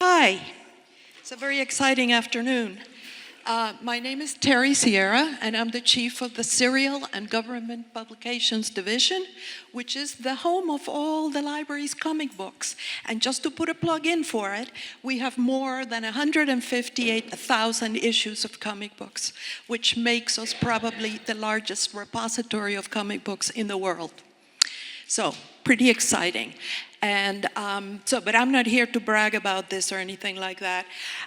Hi, it's a very exciting afternoon. My name is Terry Sierra, and I'm the chief of the Serial and Government Publications Division, which is the home of all the library's comic books. And just to put a plug in for it, we have more than 158,000 issues of comic books, which makes us probably the largest repository of comic books in the world. So, pretty exciting. And but I'm not here to brag about this or anything like that.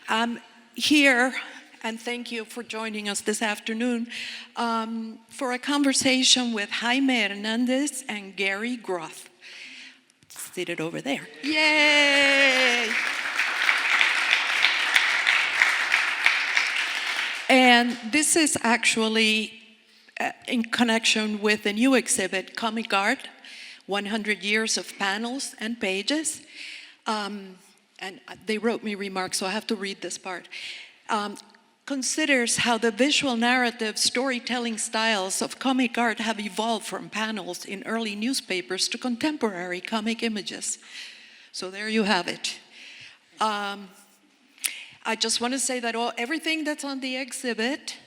I'm here, and thank you for joining us this afternoon, for a conversation with Jaime Hernandez and Gary Groth. Seated over there. Yay! And this is actually in connection with a new exhibit, Comic Art, 100 years of panels and pages. And they wrote me remarks, so I have to read this part. Considers how the visual narrative storytelling styles of comic art have evolved from panels in early newspapers to contemporary comic images. So there you have it. I just want to say that everything that's on the exhibit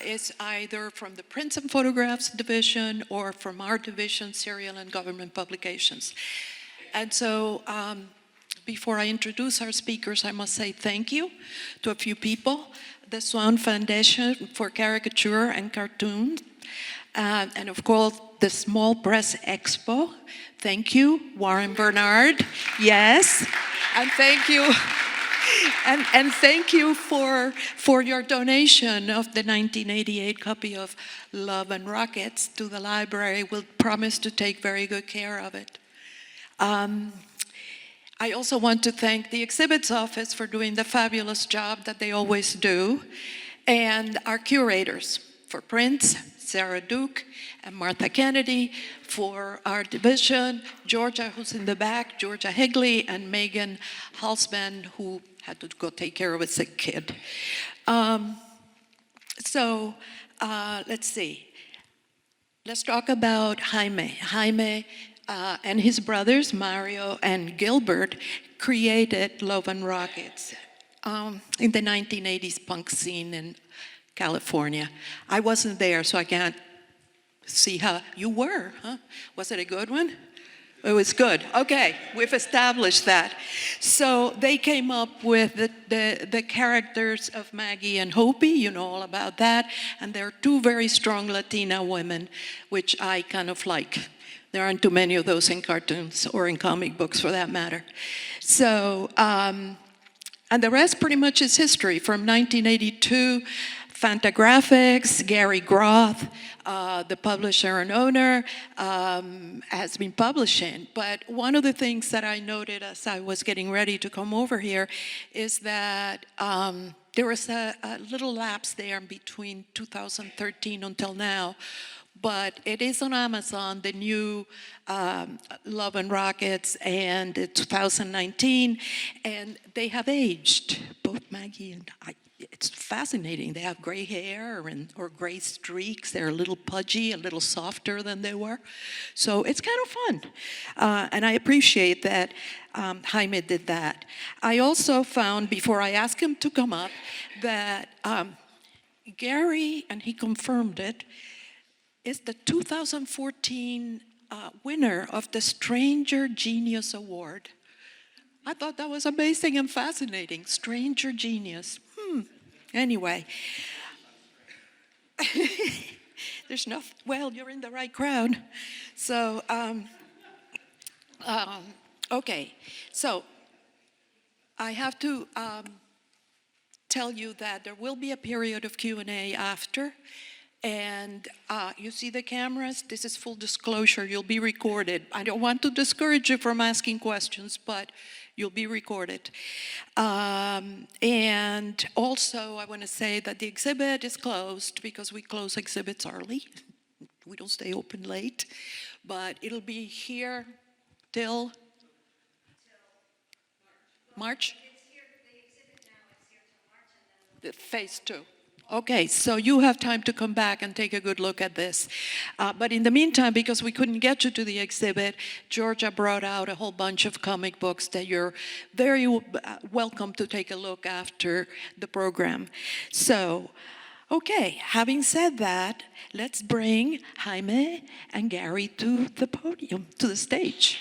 is either from the Prints and Photographs division or from our division, Serial and Government Publications. And so before I introduce our speakers, I must say thank you to a few people. The Swan Foundation for Caricature and Cartoon, and of course, the Small Press Expo. Thank you, Warren Bernard. Yes, and thank you. And thank you for your donation of the 1988 copy of Love and Rockets to the library. We'll promise to take very good care of it. I also want to thank the exhibits office for doing the fabulous job that they always do, and our curators for prints, Sarah Duke and Martha Kennedy, for our division, Georgia, who's in the back, Georgia Higley, and Megan Halsman, who had to go take care of a sick kid. Let's see. Let's talk about Jaime. Jaime and his brothers, Mario and Gilbert, created Love and Rockets in the 1980s punk scene in California. I wasn't there, so I can't see how you were, huh? Was it a good one? It was good. Okay, we've established that. So they came up with the characters of Maggie and Hopi, you know all about that, and they're two very strong Latina women, which I kind of like. There aren't too many of those in cartoons or in comic books for that matter. So, and the rest pretty much is history. From 1982, Fantagraphics, Gary Groth, the publisher and owner, has been publishing. But one of the things that I noted as I was getting ready to come over here is that there was a little lapse there between 2013 until now. But it is on Amazon, the new Love and Rockets, and 2019, and they have aged, both Maggie and I. It's fascinating. They have gray hair or gray streaks. They're a little pudgy, a little softer than they were. So it's kind of fun. And I appreciate that Jaime did that. I also found, before I asked him to come up, that Gary, and he confirmed it, is the 2014 winner of the Stranger Genius Award. I thought that was amazing and fascinating. Stranger Genius. Anyway. There's no, well, you're in the right crowd. So, okay. So, I have to tell you that there will be a period of Q&A after. And you see the cameras? This is full disclosure. You'll be recorded. I don't want to discourage you from asking questions, but you'll be recorded. And also, I want to say that the exhibit is closed because we close exhibits early. We don't stay open late. But it'll be here till March? It's here, the exhibit now is here till March. And then phase 2. Okay, so you have time to come back and take a good look at this. But in the meantime, because we couldn't get you to the exhibit, Georgia brought out a whole bunch of comic books that you're very welcome to take a look after the program. So, okay, having said that, let's bring Jaime and Gary to the podium, to the stage.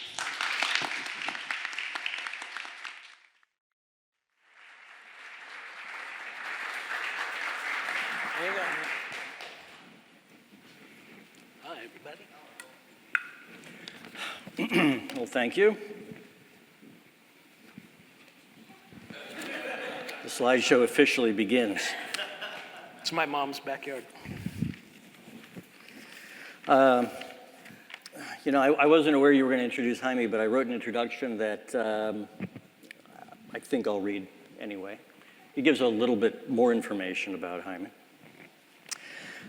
Hi, everybody. Well, thank you. The slideshow officially begins. It's my mom's backyard. You know, I wasn't aware you were going to introduce Jaime, but I wrote an introduction that I think I'll read anyway. He gives a little bit more information about Jaime.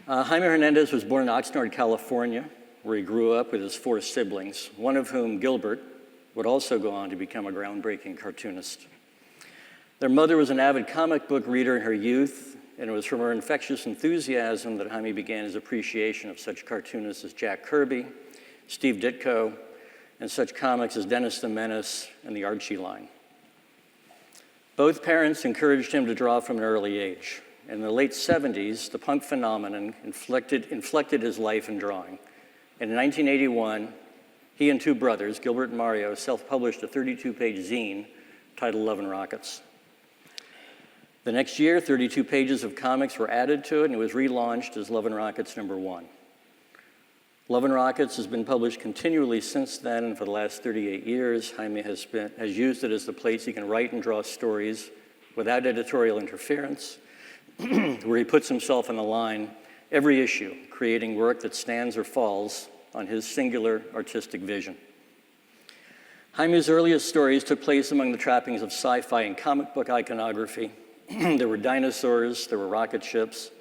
Jaime Hernandez was born in Oxnard, California, where he grew up with his 4 siblings, one of whom, Gilbert, would also go on to become a groundbreaking cartoonist. Their mother was an avid comic book reader in her youth, and it was from her infectious enthusiasm that Jaime began his appreciation of such cartoonists as Jack Kirby, Steve Ditko, and such comics as Dennis the Menace and the Archie line. Both parents encouraged him to draw from an early age. In the late 70s, the punk phenomenon inflected his life in drawing. And in 1981, he and 2 brothers, Gilbert and Mario, self-published a 32-page zine titled Love and Rockets. The next year, 32 pages of comics were added to it, and it was relaunched as Love and Rockets #1. Love and Rockets has been published continually since then, and for the last 38 years, Jaime has used it as the place he can write and draw stories without editorial interference, where he puts himself on the line every issue, creating work that stands or falls on his singular artistic vision. Jaime's earliest stories took place among the trappings of sci-fi and comic book iconography. There were dinosaurs, there were rocket ships,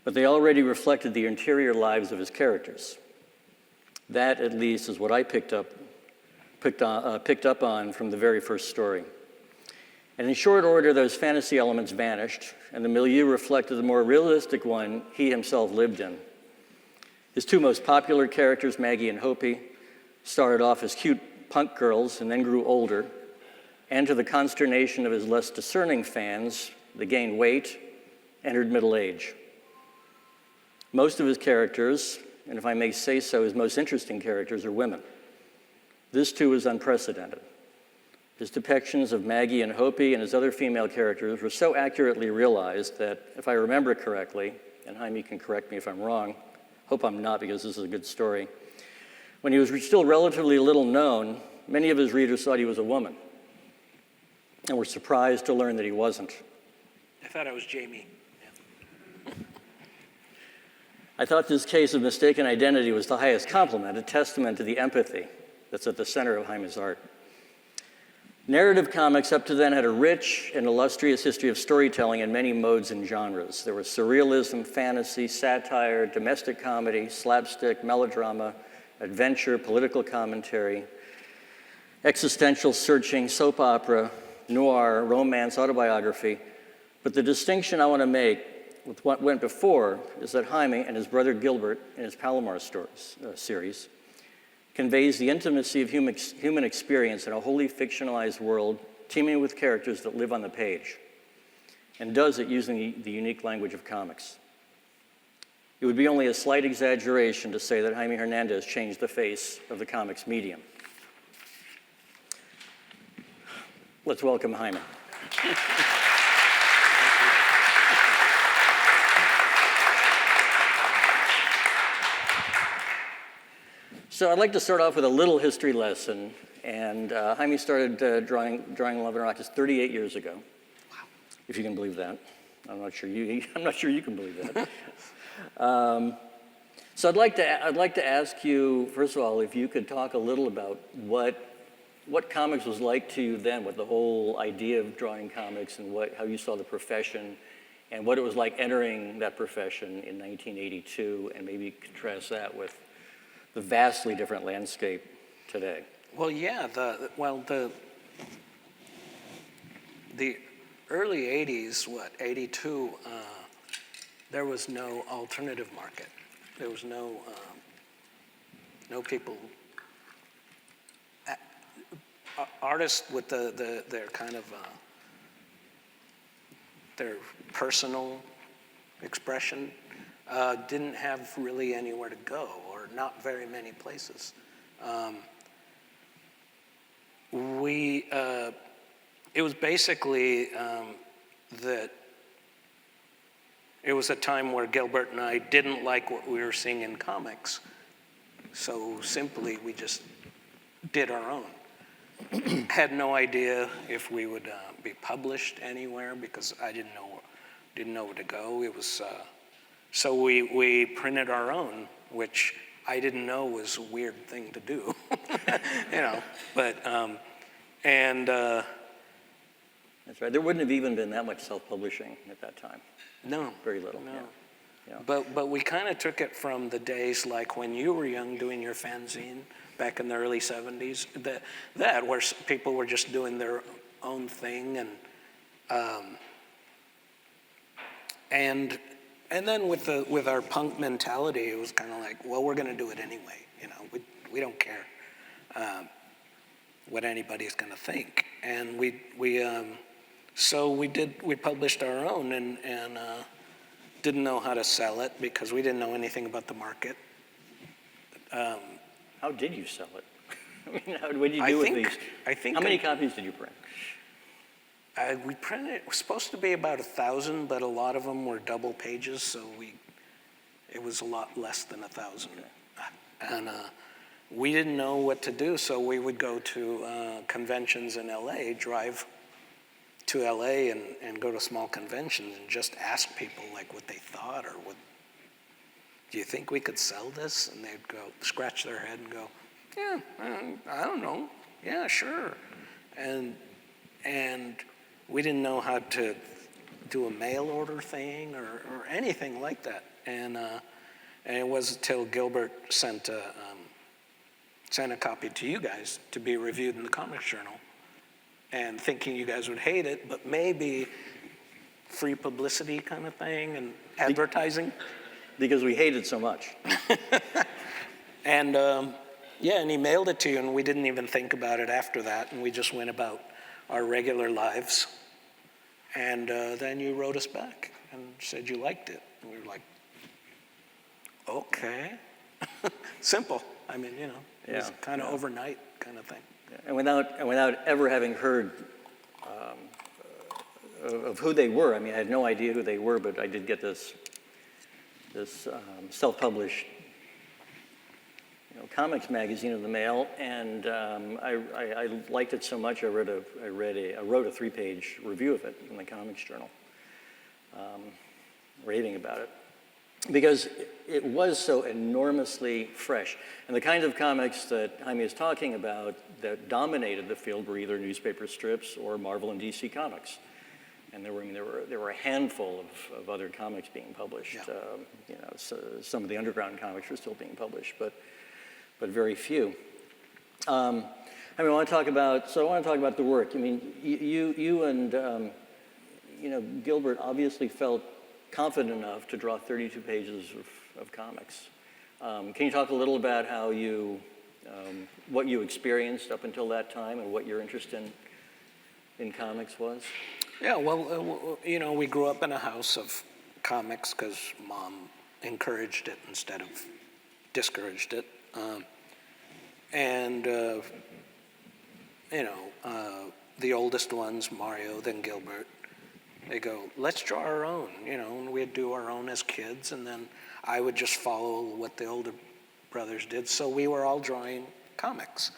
but they already reflected the interior lives of his characters. That, at least, is what I picked up on from the very first story. And in short order, those fantasy elements vanished, and the milieu reflected the more realistic one he himself lived in. His 2 most popular characters, Maggie and Hopi, started off as cute punk girls and then grew older, and to the consternation of his less discerning fans, they gained weight, entered middle age. Most of his characters, and if I may say so, his most interesting characters are women. This, too, is unprecedented. His depictions of Maggie and Hopi and his other female characters were so accurately realized that, if I remember correctly, and Jaime can correct me if I'm wrong, hope I'm not because this is a good story, when he was still relatively little known, many of his readers thought he was a woman and were surprised to learn that he wasn't. I thought I was Jamie. I thought this case of mistaken identity was the highest compliment, a testament to the empathy that's at the center of Jaime's art. Narrative comics up to then had a rich and illustrious history of storytelling in many modes and genres. There was surrealism, fantasy, satire, domestic comedy, slapstick, melodrama, adventure, political commentary, existential searching, soap opera, noir, romance, autobiography. But the distinction I want to make with what went before is that Jaime and his brother Gilbert in his Palomar series conveys the intimacy of human experience in a wholly fictionalized world teeming with characters that live on the page, and does it using the unique language of comics. It would be only a slight exaggeration to say that Jaime Hernandez changed the face of the comics medium. Let's welcome Jaime. So I'd like to start off with a little history lesson. And Jaime started drawing Love and Rockets 38 years ago. Wow. If you can believe that. I'm not sure you can believe that. So I'd like to ask you, first of all, if you could talk a little about what comics was like to you then, what the whole idea of drawing comics and how you saw the profession, and what it was like entering that profession in 1982, and maybe contrast that with the vastly different landscape today. Well, yeah, the early 80s, 82, there was no alternative market. There was no people, artists with their kind of their personal expression didn't have really anywhere to go, or not very many places. It was basically that it was a time where Gilbert and I didn't like what we were seeing in comics. So simply, we just did our own. Had no idea if we would be published anywhere because I didn't know where to go. It was so we printed our own, which I didn't know was a weird thing to do, you know. But That's right. There wouldn't have even been that much self-publishing at that time. no, Very little. no. Yeah. But we kind of took it from the days like when you were young doing your fanzine back in the early 70s, that where people were just doing their own thing, and then with our punk mentality, it was kind of like, well, we're going to do it anyway, you know, we don't care what anybody's going to think, and we published our own and didn't know how to sell it because we didn't know anything about the market. How did you sell it? I mean, what did you do with these? How many copies did you print? We printed, it was supposed to be about 1,000, but a lot of them were double pages, so it was a lot less than 1,000. And we didn't know what to do, so we would go to conventions in LA, drive to LA and go to small conventions and just ask people like what they thought, or do you think we could sell this? And they'd go, scratch their head and go, yeah, I don't know, yeah, sure. And we didn't know how to do a mail order thing or anything like that. And it was until Gilbert sent a copy to you guys to be reviewed in the Comics Journal, and thinking you guys would hate it, but maybe free publicity kind of thing and advertising. Because we hated so much. And and he mailed it to you, and we didn't even think about it after that, and we just went about our regular lives. And then you wrote us back and said you liked it. And we were like, okay. Simple. I mean, you know, it was kind of overnight kind of thing. And without ever having heard of who they were, I mean, I had no idea who they were, but I did get this self-published, comics magazine in the mail, and I liked it so much I wrote a 3-page review of it in the Comics Journal, raving about it, because it was so enormously fresh. And the kinds of comics that Jaime is talking about that dominated the field were either newspaper strips or Marvel and DC comics. And there were a handful of other comics being published. Yeah. So some of the underground comics were still being published, but very few. I want to talk about the work. I mean, you and Gilbert obviously felt confident enough to draw 32 pages of comics. Can you talk a little about how what you experienced up until that time and what your interest in comics was? Yeah, well, we grew up in a house of comics because Mom encouraged it instead of discouraged it. The oldest ones, Mario, then Gilbert, they go, let's draw our own, and we'd do our own as kids, and then I would just follow what the older brothers did. So we were all drawing comics,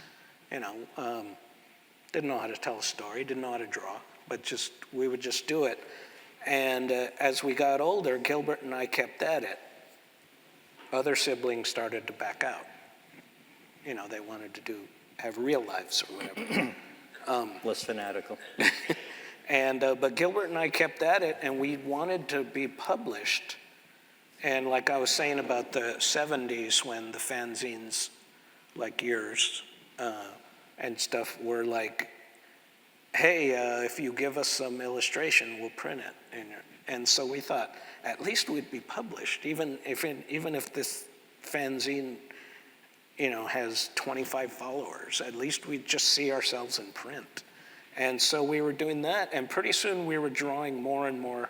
didn't know how to tell a story, didn't know how to draw, but we would just do it. And as we got older, Gilbert and I kept at it. Other siblings started to back out. They wanted to have real lives or whatever. Less fanatical. But Gilbert and I kept at it, and we wanted to be published. And like I was saying about the 70s, when the fanzines like yours and stuff were like hey, if you give us some illustration, we'll print it. And so we thought, at least we'd be published, even if this fanzine, has 25 followers, at least we'd just see ourselves in print. And so we were doing that, and pretty soon we were drawing more and more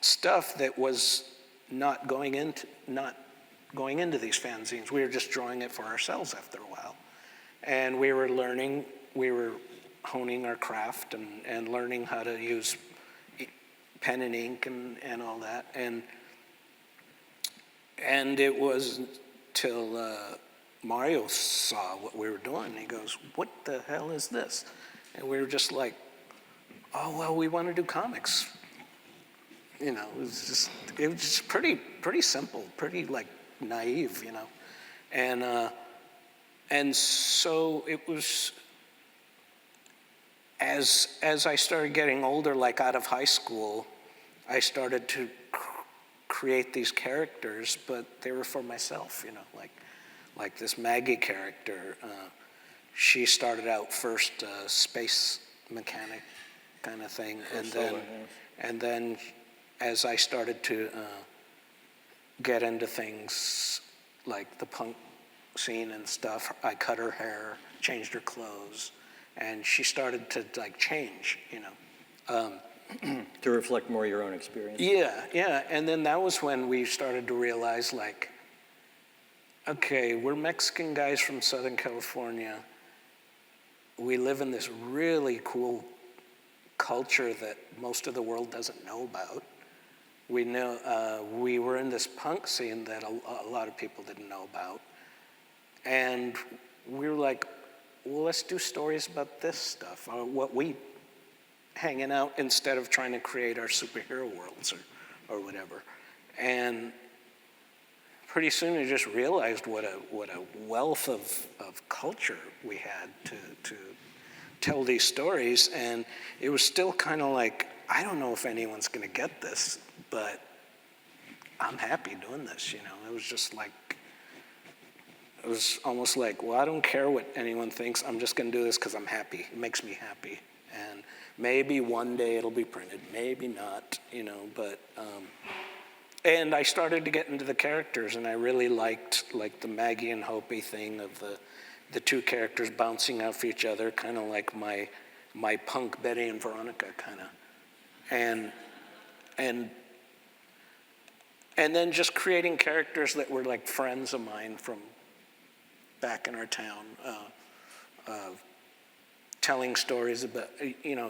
stuff that was not going into these fanzines. We were just drawing it for ourselves after a while. And we were learning, we were honing our craft and learning how to use pen and ink and all that. And it was till Mario saw what we were doing. He goes, "What the hell is this?" And we were just like, "Oh, well, we want to do comics." It was just pretty simple, pretty like naive, and so it was. As I started getting older, like out of high school, I started to create these characters, but they were for myself, like this Maggie character. She started out first space mechanic kind of thing, and then as I started to get into things like the punk scene and stuff, I cut her hair, changed her clothes, and she started to like change, To reflect more your own experience. Yeah, and then that was when we started to realize, like, okay, we're Mexican guys from Southern California. We live in this really cool culture that most of the world doesn't know about. We know we were in this punk scene that a lot of people didn't know about, and we were like, well, let's do stories about this stuff, or what we hanging out, instead of trying to create our superhero worlds or whatever. And pretty soon I just realized what a wealth of culture we had to tell these stories. And it was still kind of like, I don't know if anyone's going to get this, but I'm happy doing this, It was just like, it was almost like, well, I don't care what anyone thinks. I'm just going to do this because I'm happy. It makes me happy. And maybe one day it'll be printed, maybe not, but... And I started to get into the characters, and I really liked like the Maggie and Hopi thing of the two characters bouncing off each other, kind of like my punk Betty and Veronica kind of. And then just creating characters that were like friends of mine from back in our town, telling stories about,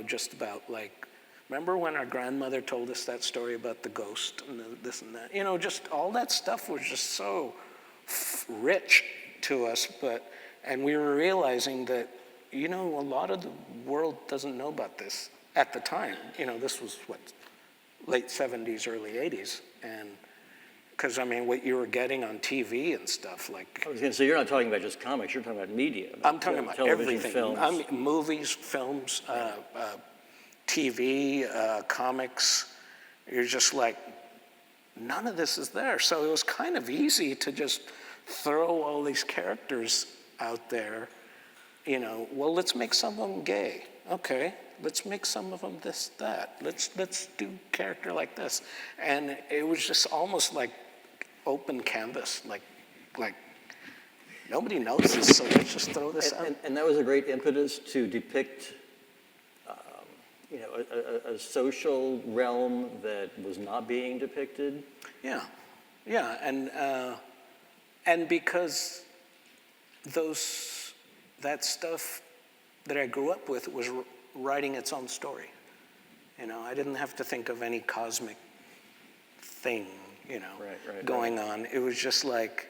just about like, remember when our grandmother told us that story about the ghost and this and that? Just all that stuff was just so rich to us, and we were realizing that, a lot of the world doesn't know about this at the time. This was late 70s, early 80s, and because, what you were getting on TV and stuff, like... I was going to say, you're not talking about just comics, you're talking about media. I'm talking about television, everything. films. Movies, films, TV, comics. You're just like, none of this is there. So it was kind of easy to just throw all these characters out there. Well, let's make some of them gay. Okay, let's make some of them this, that. Let's do character like this. And it was just almost like open canvas, like nobody knows this, so let's just throw this out. And that was a great impetus to depict, a social realm that was not being depicted. Yeah, and because that stuff that I grew up with was writing its own story. I didn't have to think of any cosmic thing, going on. It was just like,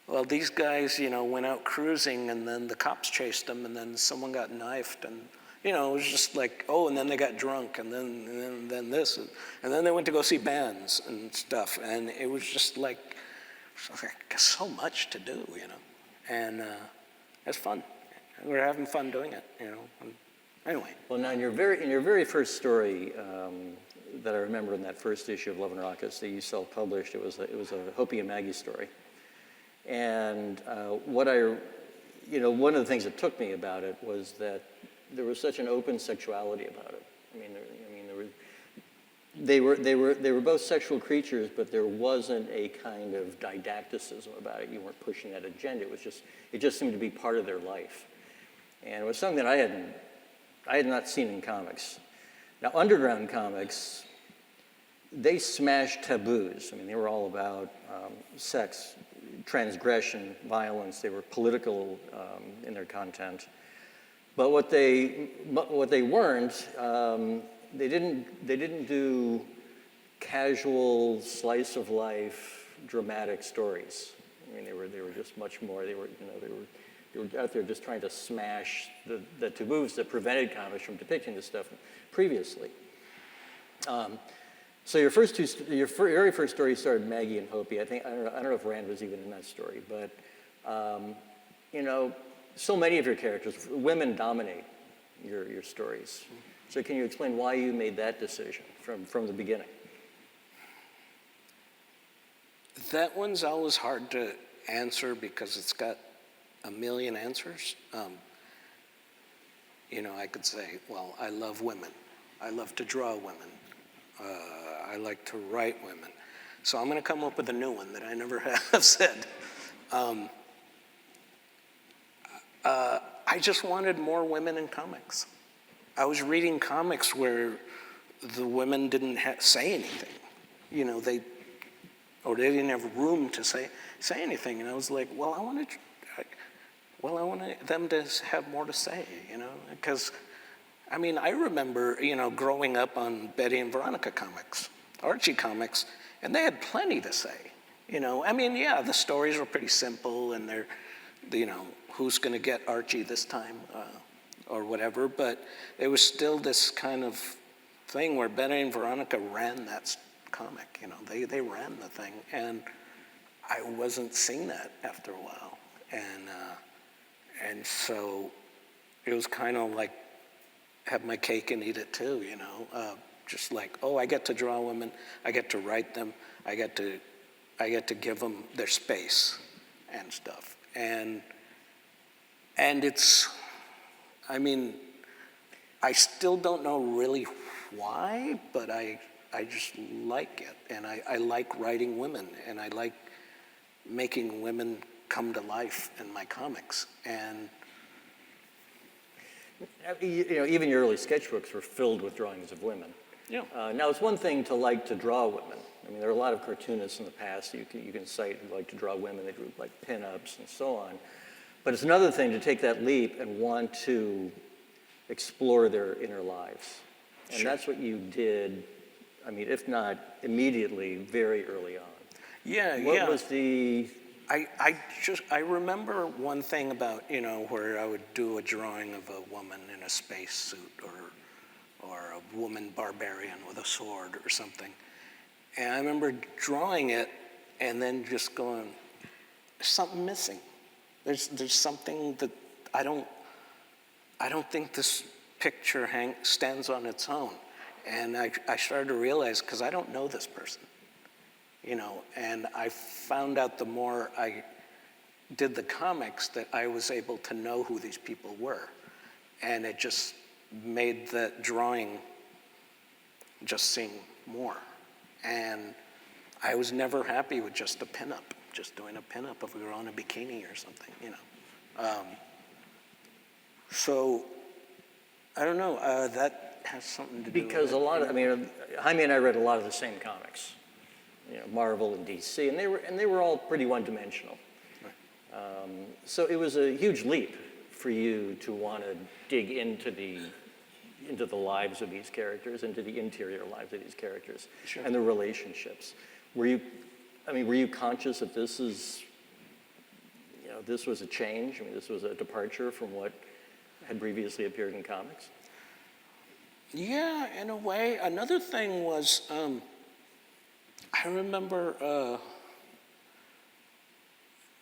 well, these guys, went out cruising, and then the cops chased them, and then someone got knifed, and it was just like, oh, and then they got drunk, and then this, and then they went to go see bands and stuff, and it was just like so much to do, and it's fun. We're having fun doing it, Anyway. Well, now in your very first story that I remember in that first issue of Love and Rockets that you self-published, it was a Hopi and Maggie story, and one of the things that took me about it was that there was such an open sexuality about it. They were both sexual creatures, but there wasn't a kind of didacticism about it. You weren't pushing that agenda. It just seemed to be part of their life, and it was something that I had not seen in comics. Now, underground comics, they smashed taboos. I mean, they were all about sex, transgression, violence. They were political in their content, but what they weren't. They didn't do casual slice of life dramatic stories. I mean, they were just much more. They were out there just trying to smash the taboos that prevented comics from depicting this stuff previously. So your very first story started Maggie and Hopi. I don't know if Rand was even in that story, but so many of your characters, women dominate your stories. So can you explain why you made that decision from the beginning? That one's always hard to answer because it's got a million answers. I could say, well, I love women. I love to draw women. I like to write women. So I'm going to come up with a new one that I never have said. I just wanted more women in comics. I was reading comics where the women didn't say anything. They didn't have room to say anything. And I was like, well, I wanted them to have more to say, because, I remember, growing up on Betty and Veronica comics, Archie comics, and they had plenty to say, the stories were pretty simple, and they're, who's going to get Archie this time, or whatever, but it was still this kind of thing where Betty and Veronica ran that comic, they ran the thing, and I wasn't seeing that after a while, and so it was kind of like have my cake and eat it too, just like, oh, I get to draw women, I get to write them, I get to give them their space and stuff, and it's, I still don't know really why, but I just like it, and I like writing women, and I like making women come to life in my comics, and even your early sketchbooks were filled with drawings of women. Yeah. Now, it's one thing to like to draw women. There are a lot of cartoonists in the past you can cite who like to draw women. They drew like pinups and so on. But it's another thing to take that leap and want to explore their inner lives. And Sure. That's what you did, if not immediately, very early on. What was the... I remember one thing about, where I would do a drawing of a woman in a spacesuit or a woman barbarian with a sword or something. And I remember drawing it and then just going, there's something missing. There's something that I don't think this picture stands on its own. And I started to realize, because I don't know this person, and I found out the more I did the comics that I was able to know who these people were. And it just made that drawing just seem more. And I was never happy with just a pinup, just doing a pinup if we were on a bikini or something, So, I don't know, that has something to do with Because it. a lot of, Jaime and I read a lot of the same comics, Marvel and DC, and they were all pretty one-dimensional. So it was a huge leap for you to want to dig into the lives of these characters, into the interior lives of these characters, Sure. and the relationships. Were you conscious that this was a change? This was a departure from what had previously appeared in comics? Yeah, in a way. Another thing was, I remember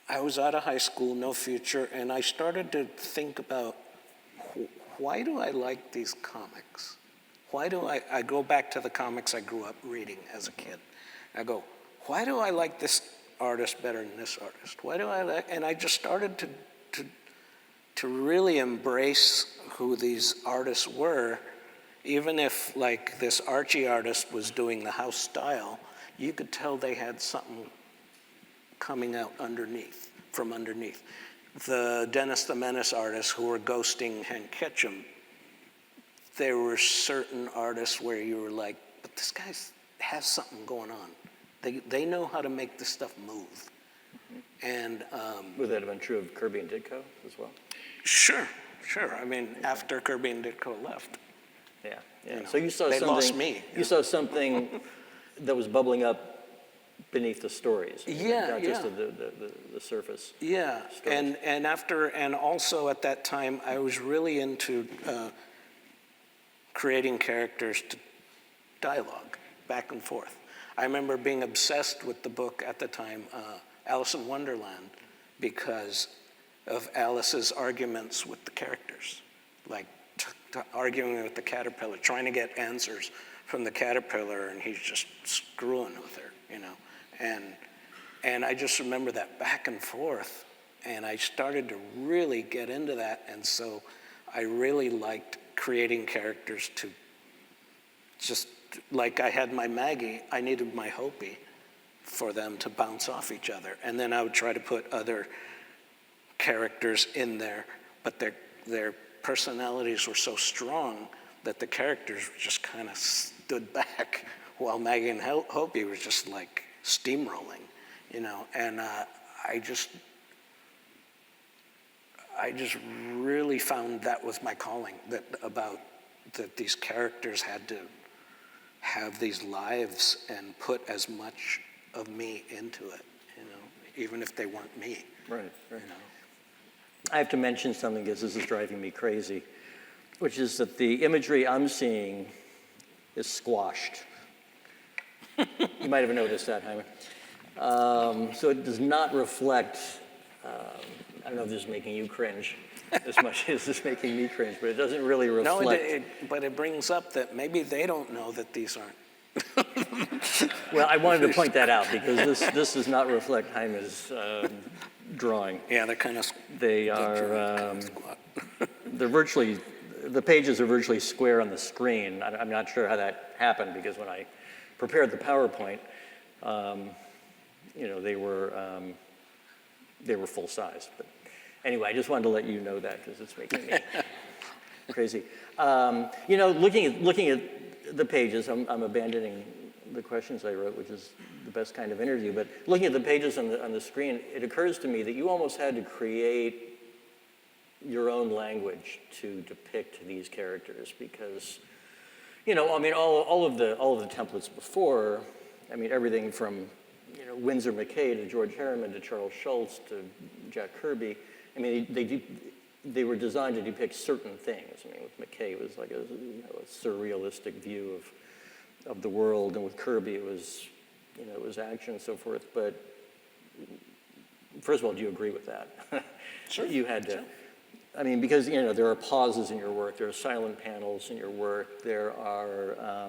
I was out of high school, no future, and I started to think about, why do I like these comics? Why do I go back to the comics I grew up reading as a kid. I go, why do I like this artist better than this artist? Why do I like, and I just started to to really embrace who these artists were, even if like this Archie artist was doing the house style, you could tell they had something coming out from underneath. The Dennis the Menace artists who were ghosting Hank Ketchum, there were certain artists where you were like, but this guy has something going on. They know how to make this stuff move. And Would that have been true of Kirby and Ditko as well? sure. I mean, after Kirby and Ditko left. Yeah. You know, So you saw they something. lost me. You saw something that was bubbling up beneath the stories. Yeah, Not just yeah. the surface. Yeah, stories. and also at that time, I was really into creating characters to dialogue back and forth. I remember being obsessed with the book at the time, Alice in Wonderland, because of Alice's arguments with the characters, like arguing with the caterpillar, trying to get answers from the caterpillar, and he's just screwing with her, you know. And I just remember that back and forth, and I started to really get into that, and so I really liked creating characters to just, like I had my Maggie, I needed my Hopi for them to bounce off each other, and then I would try to put other characters in there, but their personalities were so strong that the characters just kind of stood back while Maggie and Hopi was just like steamrolling, you know. And I just really found that was my calling, that these characters had to have these lives and put as much of me into it, you know, even if they weren't me. Right. You know. I have to mention something because this is driving me crazy, which is that the imagery I'm seeing is squashed. You might have noticed that, Jaime. So it does not reflect, I don't know if this is making you cringe as much as it's making me cringe, but it doesn't really reflect. No, but it brings up that maybe they don't know that these aren't. Well, I wanted to point that out because this does not reflect Jaime's drawing. Yeah, they're kind of. They are, they're virtually, the pages are virtually square on the screen. I'm not sure how that happened because when I prepared the PowerPoint, you know, they were full size. But anyway, I just wanted to let you know that because it's making me crazy. You know, looking at the pages, I'm abandoning the questions I wrote, which is the best kind of interview. But looking at the pages on the screen, it occurs to me that you almost had to create your own language to depict these characters because, you know, I mean, all of the templates before, I mean, everything from, you know, Winsor McCay to George Harriman to Charles Schultz to Jack Kirby, I mean, they were designed to depict certain things. I mean, with McCay, it was like a surrealistic view of the world, and with Kirby, it was, you know, it was action and so forth. But first of all, do you agree with that? Sure. You had to. Sure. I mean, because, you know, there are pauses in your work, there are silent panels in your work, there are,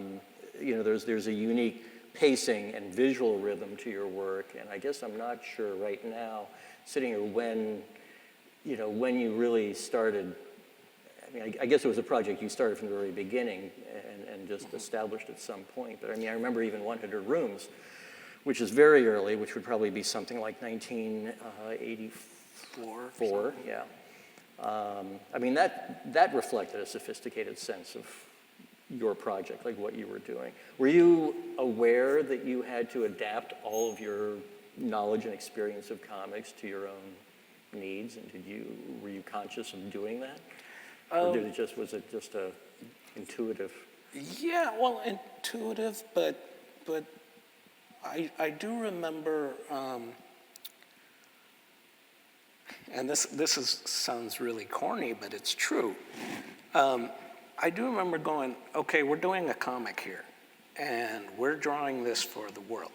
you know, there's a unique pacing and visual rhythm to your work, and I guess I'm not sure right now, sitting here, when you really started. I mean, I guess it was a project you started from the very beginning and just established at some point. But I mean, I remember even 100 Rooms, which is very early, which would probably be something like 1984. Yeah. I mean, that reflected a sophisticated sense of your project, like what you were doing. Were you aware that you had to adapt all of your knowledge and experience of comics to your own needs, and were you conscious of doing that? Or was it just a intuitive? Yeah, well, intuitive, but I do remember, and this sounds really corny, but it's true. I do remember going, okay, we're doing a comic here, and we're drawing this for the world.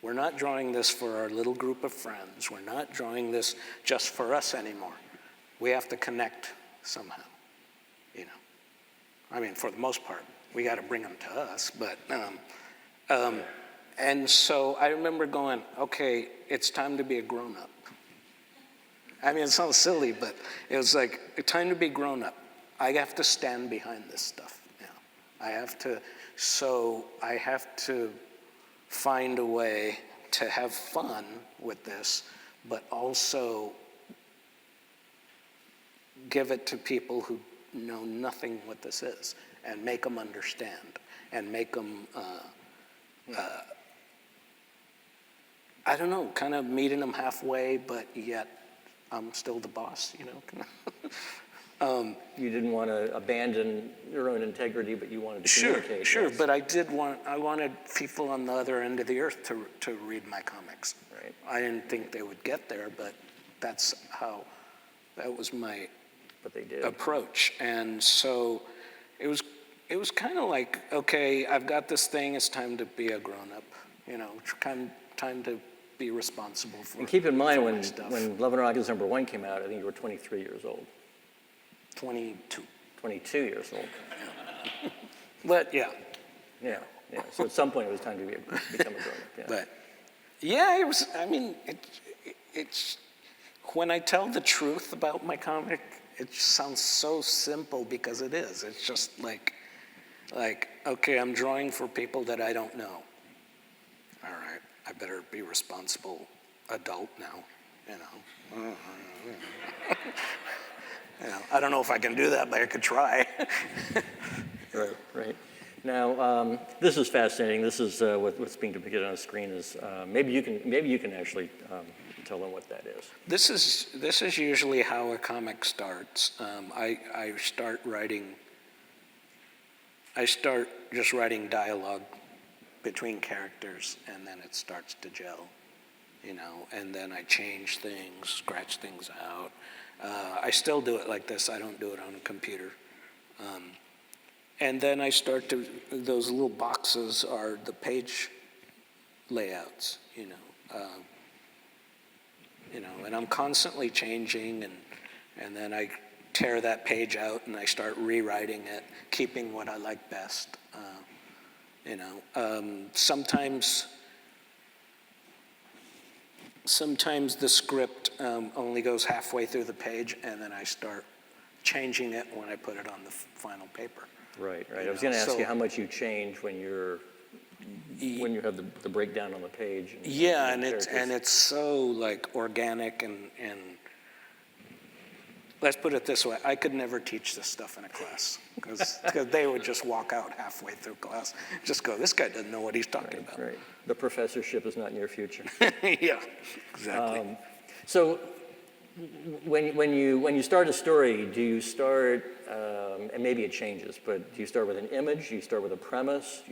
We're not drawing this for our little group of friends. We're not drawing this just for us anymore. We have to connect somehow, you know. I mean, for the most part, we got to bring them to us, but, and so I remember going, okay, it's time to be a grown-up. I mean, it sounds silly, but it was like, time to be grown up. I have to stand behind this stuff now. I have to find a way to have fun with this, but also give it to people who know nothing what this is, and make them understand, and make them, I don't know, kind of meeting them halfway, but yet I'm still the boss, you know? You didn't want to abandon your own integrity, but you wanted to communicate. Sure, yes. but I wanted people on the other end of the earth to read my comics. Right. I didn't think they would get there, but that was my But they did. approach. And so it was kind of like, okay, I've got this thing, it's time to be a grown-up, you know, time to be responsible for. And keep in mind, for my stuff. when Love and Rockets #1 came out, I think you were 23 years old. 22. 22 years old. But yeah. Yeah. So at some point it was time to become a grown-up. Yeah. But yeah, it was, I mean, it's, when I tell the truth about my comic, it sounds so simple because it is. It's just like, okay, I'm drawing for people that I don't know. All right, I better be responsible adult now, you know. You know, I don't know if I can do that, but I could try. Right. Now, this is fascinating. This is what's being depicted on the screen. Is maybe you can actually tell them what that is. This is usually how a comic starts. I start just writing dialogue between characters, and then it starts to gel, you know. And then I change things, scratch things out. I still do it like this. I don't do it on a computer. And then I start to, those little boxes are the page layouts, you know. And I'm constantly changing, and then I tear that page out and I start rewriting it, keeping what I like best. Sometimes the script only goes halfway through the page, and then I start changing it when I put it on the final paper. Right. I was going to ask you how much you change when you have the breakdown on the page. And it's so like organic and let's put it this way: I could never teach this stuff in a class because they would just walk out halfway through class, just go, "This guy doesn't know what he's talking about." Right. The professorship is not in your future. Yeah, exactly. So when you start a story, do you start, and maybe it changes, but do you start with an image? Do you start with a premise?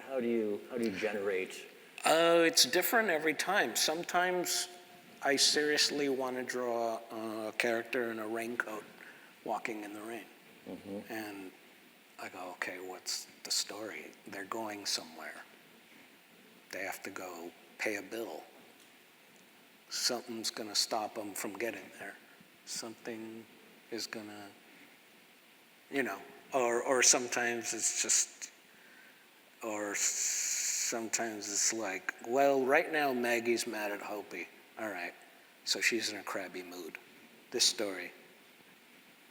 How do you generate? It's different every time. Sometimes I seriously want to draw a character in a raincoat walking in the rain. Mm-hmm. And I go, okay, what's the story? They're going somewhere. They have to go pay a bill. Something's going to stop them from getting there. Something is going to, you know, or sometimes it's just, or sometimes it's like, well, right now Maggie's mad at Hopi. All right, so she's in a crabby mood. This story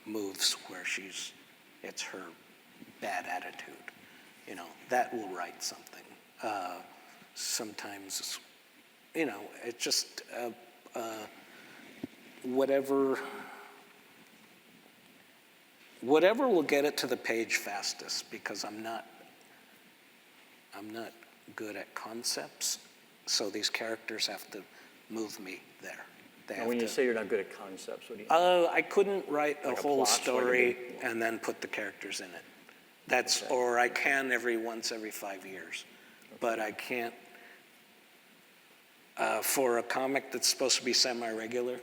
moves where it's her bad attitude. You know, that will write something. Sometimes, you know, it's just whatever will get it to the page fastest, because I'm not good at concepts, so these characters have to move me there. And when you say you're not good at concepts, what do you mean? I couldn't write a whole plot, story and then put the characters in it. That's okay. Or I can every 5 years, okay. But I can't. For a comic that's supposed to be semi-regular,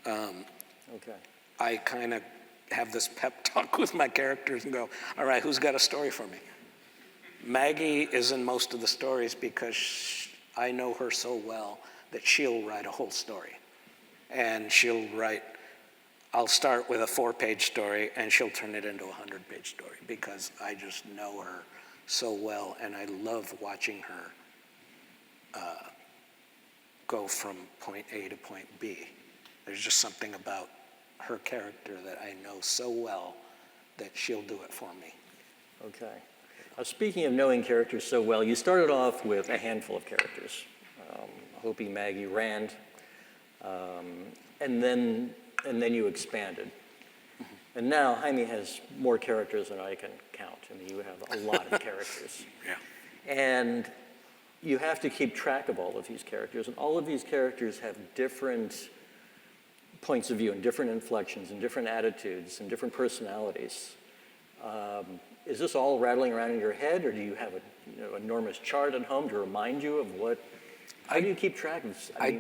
okay. I kind of have this pep talk with my characters and go, all right, who's got a story for me? Maggie is in most of the stories because I know her so well that she'll write a whole story. And I'll start with a 4-page story and she'll turn it into a 100-page story because I just know her so well, and I love watching her go from point A to point B. There's just something about her character that I know so well that she'll do it for me. Okay. Speaking of knowing characters so well, you started off with a handful of characters. Hopi, Maggie, Rand, and then you expanded. And now Jaime has more characters than I can count. I mean, you have a lot of characters. Yeah. And you have to keep track of all of these characters, and all of these characters have different points of view and different inflections and different attitudes and different personalities. Is this all rattling around in your head, or do you have an enormous chart at home to remind you of what? How do you keep track of? We're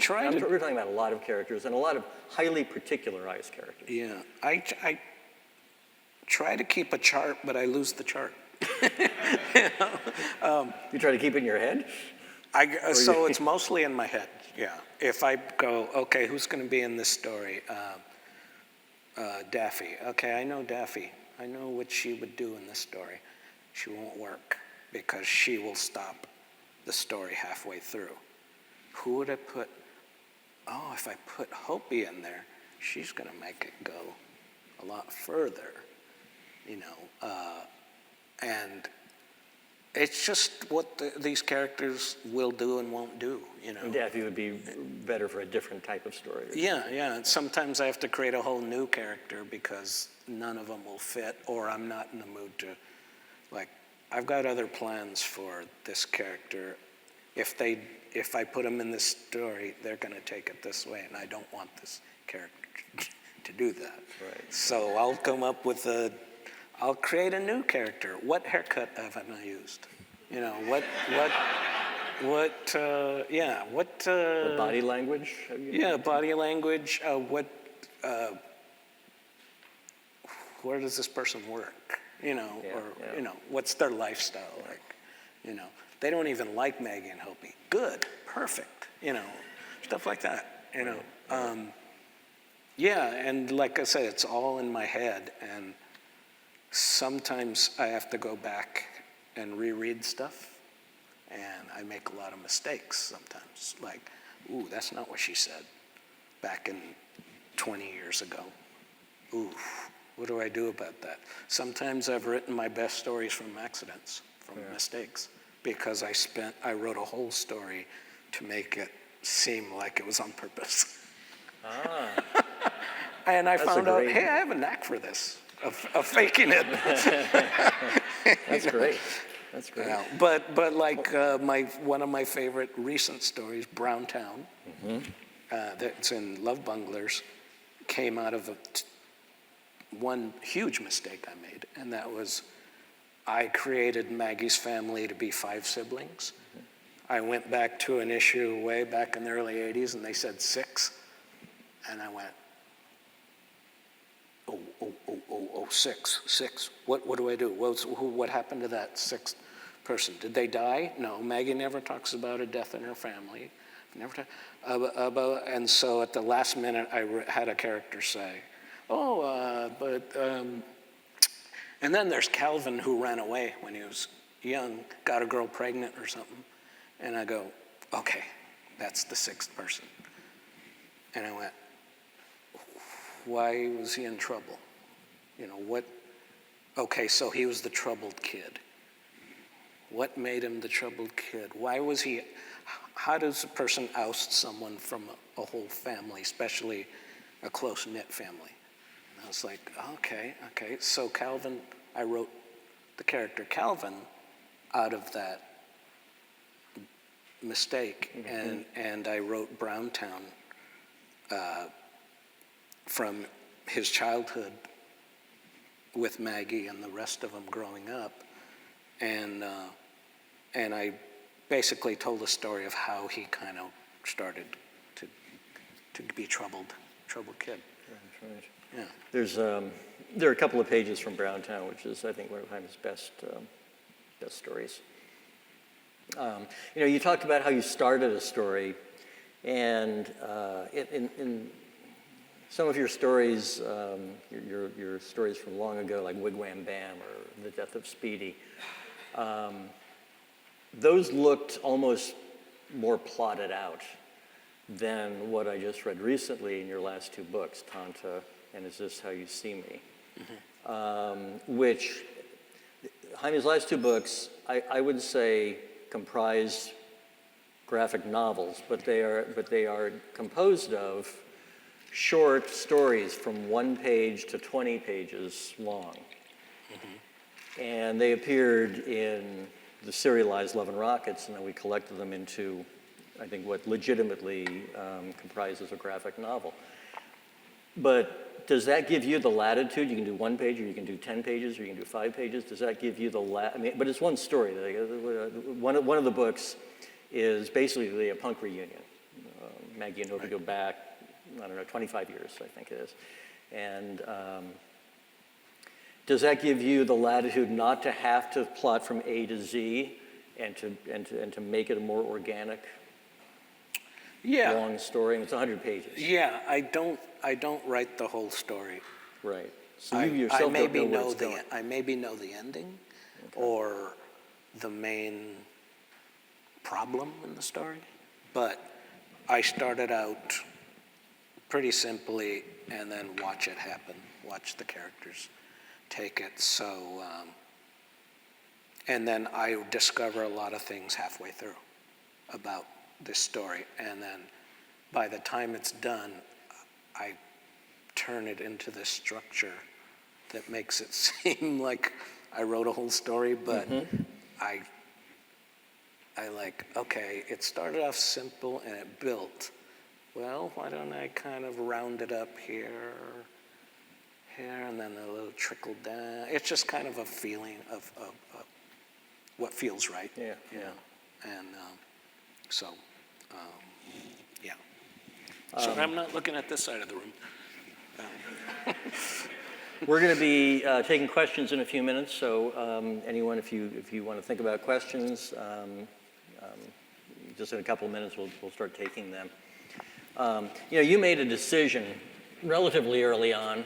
talking about a lot of characters and a lot of highly particularized characters. Yeah, I try to keep a chart, but I lose the chart. You try to keep it in your head? So it's mostly in my head, yeah. If I go, okay, who's going to be in this story? Daffy. Okay, I know Daffy. I know what she would do in this story. She won't work because she will stop the story halfway through. Who would I put? Oh, if I put Hopi in there, she's going to make it go a lot further, and it's just what these characters will do and won't do, Daffy would be better for a different type of story. Yeah. And sometimes I have to create a whole new character because none of them will fit, or I'm not in the mood to, I've got other plans for this character. If I put them in this story, they're going to take it this way, and I don't want this character to do that. Right. So I'll come up with I'll create a new character. What haircut haven't I used? What What body language? Body language. Where does this person work? What's their lifestyle like? They don't even like Maggie and Hopi. Good, perfect. Stuff like that. And like I said, it's all in my head, and sometimes I have to go back and reread stuff, and I make a lot of mistakes sometimes. Like, ooh, that's not what she said back in 20 years ago. Ooh, what do I do about that? Sometimes I've written my best stories from accidents, from mistakes, because I wrote a whole story to make it seem like it was on purpose. And I found out, hey, I have a knack for this, of faking it. That's great. That's great. Yeah. But like one of my favorite recent stories, Brown Town, that's in Love Bunglers, came out of one huge mistake I made, and that was I created Maggie's family to be 5 siblings. I went back to an issue way back in the early 80s, and they said 6. And I went, oh, 6. What do I do? What happened to that 6th person? Did they die? No, Maggie never talks about a death in her family. And so at the last minute, I had a character say, and then there's Calvin, who ran away when he was young, got a girl pregnant or something. And I go, okay, that's the 6th person. And I went, why was he in trouble? Okay, so he was the troubled kid. What made him the troubled kid? How does a person oust someone from a whole family, especially a close-knit family? And I was like, okay. So Calvin, I wrote the character Calvin out of that mistake, and I wrote Brown Town from his childhood with Maggie and the rest of them growing up, and I basically told the story of how he kind of started to be troubled kid. That's right. Yeah. There are a couple of pages from Brown Town, which is, I think, one of Jaime's best stories. You talked about how you started a story, and in some of your stories, your stories from long ago, like Wigwam Bam or The Death of Speedy, those looked almost more plotted out. than what I just read recently in your last two books, Tanta and Is This How You See Me? Which, Jaime's last two books, I would say comprise graphic novels, but they are composed of short stories from 1 page to 20 pages long. And they appeared in the serialized Love and Rockets, and then we collected them into, I think, what legitimately comprises a graphic novel. But does that give you the latitude? You can do 1 page, or you can do 10 pages, or you can do 5 pages. Does that give you the I mean, but it's one story. One of the books is basically a punk reunion. Maggie and Obi go back, I don't know, 25 years, I think it is. And does that give you the latitude not to have to plot from A to Z and to make it a more organic, long story? And it's 100 pages. Yeah, I don't write the whole story. Right. So you yourself don't know where it's going. I maybe know the ending, or the main problem in the story, but I started out pretty simply and then watch it happen, watch the characters take it. So, and then I discover a lot of things halfway through about this story, and then by the time it's done, I turn it into this structure that makes it seem like I wrote a whole story, but I like, okay, it started off simple and it built. Well, why don't I kind of round it up here, and then a little trickle down. It's just kind of a feeling of what feels right. Yeah. And so, yeah. So I'm not looking at this side of the room. We're going to be taking questions in a few minutes, so anyone, if you want to think about questions, just in a couple of minutes we'll start taking them. You made a decision relatively early on,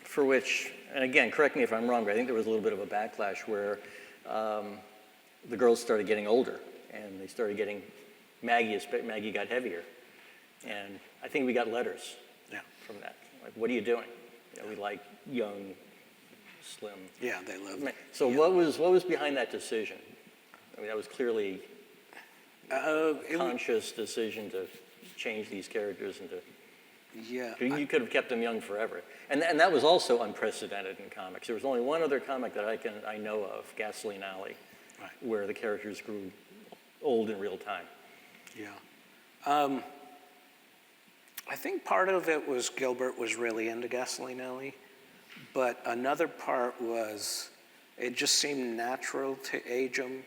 for which, and again, correct me if I'm wrong, but I think there was a little bit of a backlash where the girls started getting older, and they started getting, Maggie got heavier, and I think we got letters from that. Like, what are you doing? We like young, slim. Yeah, they love it. So what was behind that decision? I mean, that was clearly a conscious decision to change these characters into. Yeah. You could have kept them young forever, and that was also unprecedented in comics. There was only one other comic that I know of, Gasoline Alley, where the characters grew old in real time. Yeah. I think part of it was Gilbert was really into Gasoline Alley, but another part was it just seemed natural to age them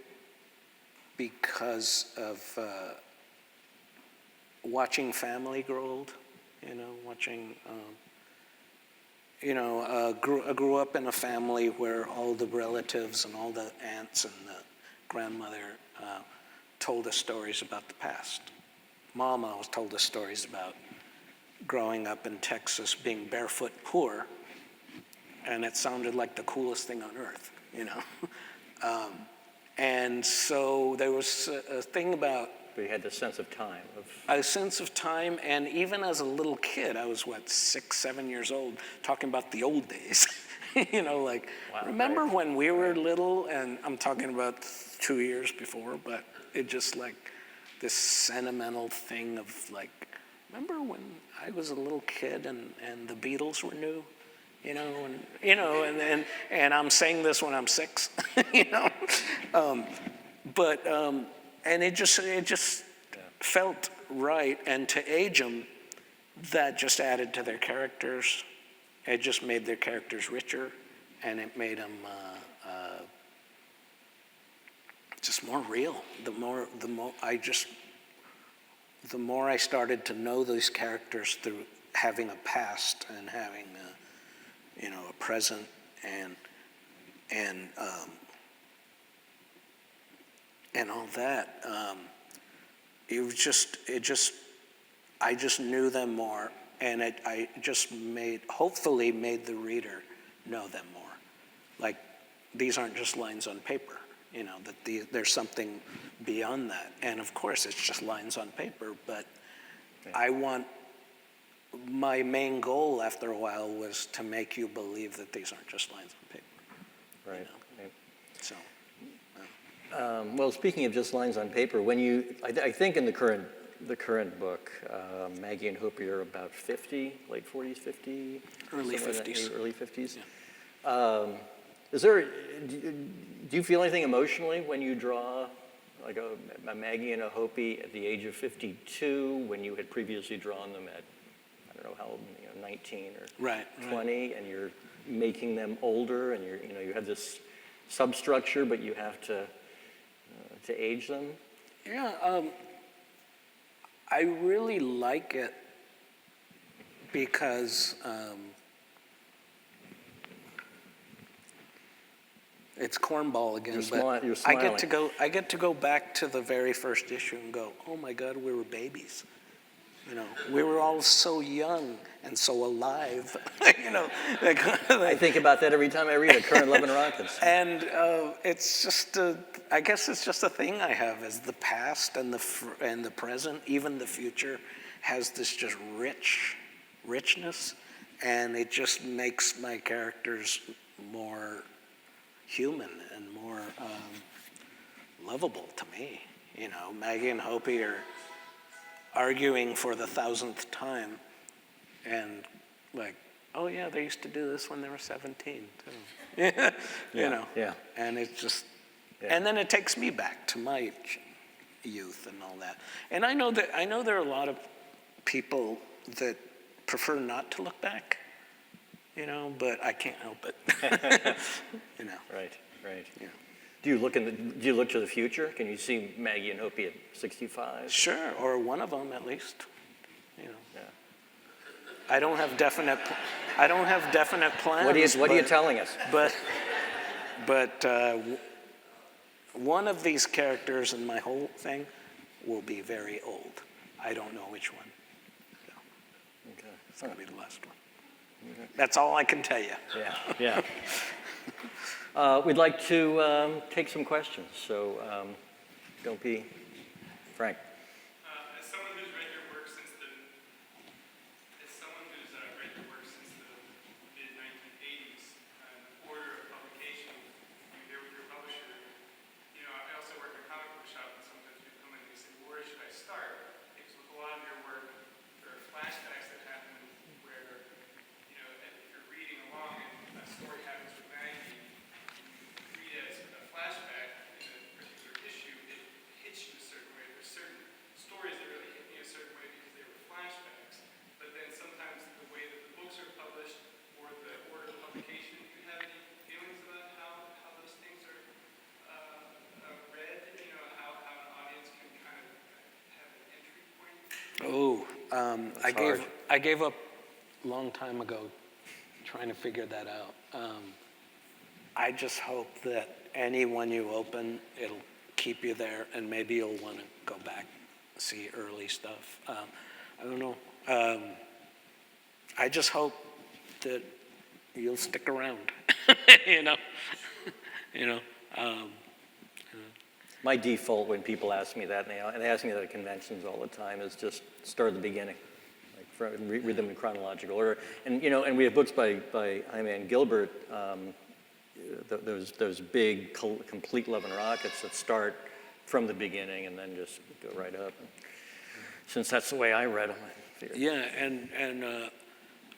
because of watching family grow old, watching, I grew up in a family where all the relatives and all the aunts and the grandmother told us stories about the past. Mom always told us stories about growing up in Texas, being barefoot poor, and it sounded like the coolest thing on earth, and so there was a thing about. But you had this sense of time. A sense of time, and even as a little kid, I was 6, 7 years old, talking about the old days. Wow, remember when we were little, and I'm talking about 2 years before, but it just like this sentimental thing of remember when I was a little kid and the Beatles were new, and I'm saying this when I'm 6, and it just felt right, and to age them, that just added to their characters. It just made their characters richer, and it made them just more real. The more I started to know these characters through having a past and having a present and all that, I just knew them more, and I just hopefully made the reader know them more. Like, these aren't just lines on paper, that there's something beyond that. And of course, it's just lines on paper, but Yeah. My main goal after a while was to make you believe that these aren't just lines on paper. Right. Right. So, Well, speaking of just lines on paper, when I think in the current book, Maggie and Hopi are about 50, late 40s, 50? Early somewhere in that 50s. Early 50s? Yeah. Do you feel anything emotionally when you draw like a Maggie and a Hopi at the age of 52, when you had previously drawn them at, I don't know how old, 19 or Right, 20, and you're making them older, and you have this substructure, but you have to age them? Yeah, I really like it because it's cornball again. You're I smiling. get to go back to the very first issue and go, oh my God, we were babies. We were all so young and so alive. I think about that every time I read a current Love and Rockets. And it's just I guess it's just a thing I have, is the past and the present, even the future, has this just richness, and it just makes my characters more human and more lovable to me. Maggie and Hopi are arguing for the 1,000th time, and like, oh yeah, they used to do this when they were 17 too. Yeah. And it's just, Yeah. and then it takes me back to my youth and all that. And I know there are a lot of people that prefer not to look back, but I can't help it. Right. Yeah. Do you look to the future? Can you see Maggie and Hopi at 65? Sure, or one of them at least. Yeah. I don't have definite plans. What are you telling us? But one of these characters in my whole thing will be very old. I don't know which one. So Okay. it's going to be the last one. That's all I can tell you. Yeah. We'd like to take some questions, so don't be Frank. As someone who's read your work since the mid-1980s, and the order of publication, you hear with your publisher. I also work in a comic book shop, and sometimes people come in and they say, "Where should I start?" Because with a lot of your work, there are flashbacks that happen where, if you're reading along and a story happens with Maggie, you read it as a flashback in a particular issue, it hits you a certain way. There's certain stories that really hit me a certain way because they were flashbacks. But then sometimes the way that the books are published or the order of publication, do you have any feelings about how those things are read? How an audience can kind of have an entry point? I gave up a long time ago trying to figure that out. I just hope that anyone you open, it'll keep you there, and maybe you'll want to go back, see early stuff. I don't know. I just hope that you'll stick around. My default when people ask me that, and they ask me that at conventions all the time, is just start at the beginning, read them in chronological order. And and we have books by Jaime and Gilbert, those big complete Love and Rockets that start from the beginning and then just go right up. And since that's the way I read them, I figured. Yeah, and